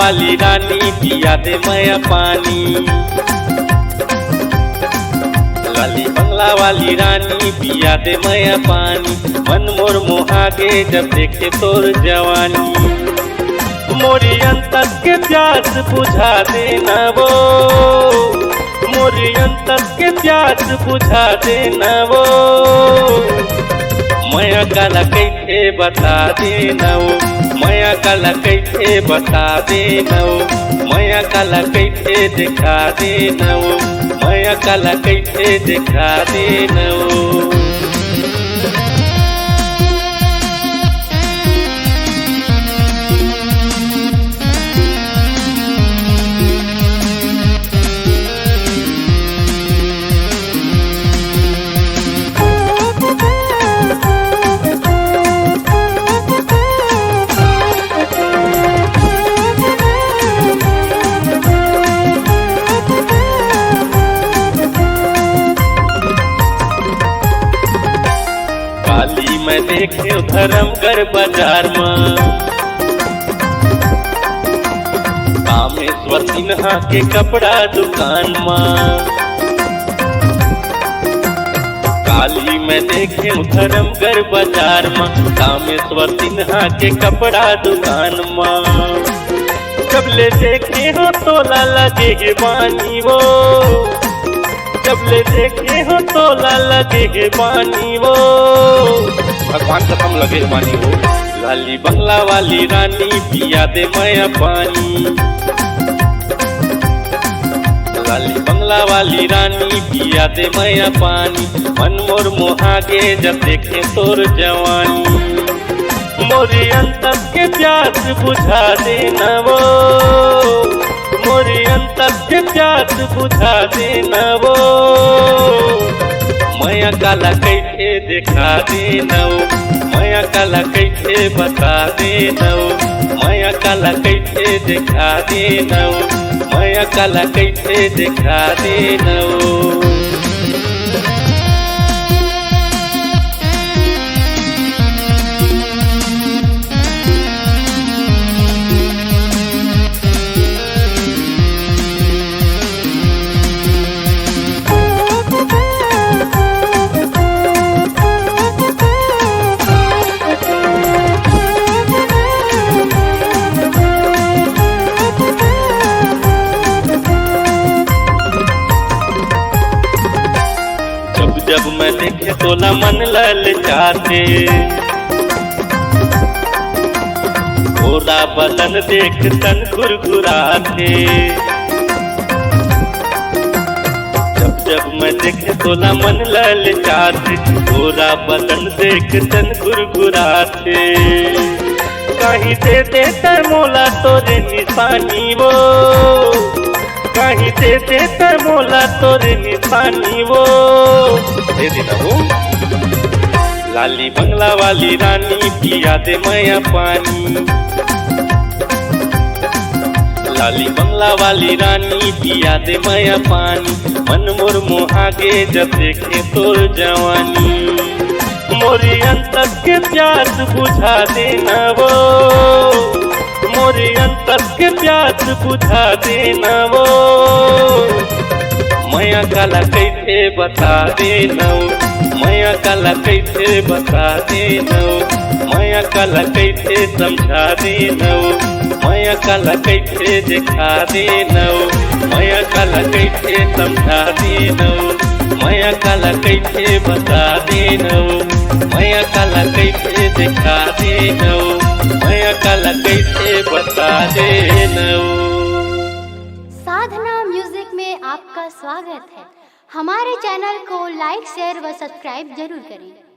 वाली रानी पिया दे मैया पानी। लाली बंगला वाली रानी पिया दे मैया पानी। मन मोर मोहागे जब देखे तोर जवानी। मोरी अंतर के प्यास बुझा देना वो, मोरी अंतर के प्यास बुझा देना वो। माया काला कैसे बता देना वो, माया काला कैसे बता देना वो। माया काला कैसे दिखा देना वो, माया काला कैसे दिखा देना वो। काली मैं देखे धर्मगढ़ बाजार में, कामेश्वर सिन्हा के कपड़ा दुकान में। काली मैं देखे धर्मगढ़ बाजार में, कामेश्वर सिन्हा के कपड़ा दुकान में। जब ले देखे हो तोला लगे बानी वो, जब ले देखे हो तोला लगे बानी वो। भगवान कसम लगे बानी वो। लाली बंगला वाली रानी पिया दे मैया पानी। लाली बंगला वाली रानी पिया दे मैया पानी। मन मोर मोहागे जब देखे तोर जवानी। मोरी अंतर के प्यास बुझा देना वो, मोरी अंतर के प्यास बुझा देना वो। माया काला कैसे दिखा देना वो, माया काला कैसे बता देना वो। माया काला कैसे दिखा देना वो, माया काला कैसे दिखा देना वो। जब मैं देखे तोला मन ललचाते, गोरा बदन देख तन घुरघुराते। जब जब मैं देखे तोला मन ललचाते, गोरा बदन देख तन घुरघुराते। कहीं दे देता मोला तोरे निशानी वो, कहीं दे देता मोला तोरे निशानी वो। दे देना वो। लाली बंगला वाली रानी पिया दे मैया पानी। लाली बंगला वाली रानी पिया दे मैया पानी। मन मोर मोहागे जब देखे तोर जवानी। मोरी अंतर के प्यास बुझा देना वो, मोरी अंतर के प्यास बुझा देना वो। माया काला कैसे बता देना वो, माया काला कैसे बता देना वो। माया काला कैसे समझा देना वो, माया काला कैसे दिखा देना वो। माया काला कैसे समझा देना वो, माया काला कैसे बता देना वो। माया काला कैसे दिखा देना वो, माया काला कैसे बता देना वो। साधना म्यूजिक में आपका स्वागत है। हमारे चैनल को लाइक शेयर व सब्सक्राइब जरूर करें।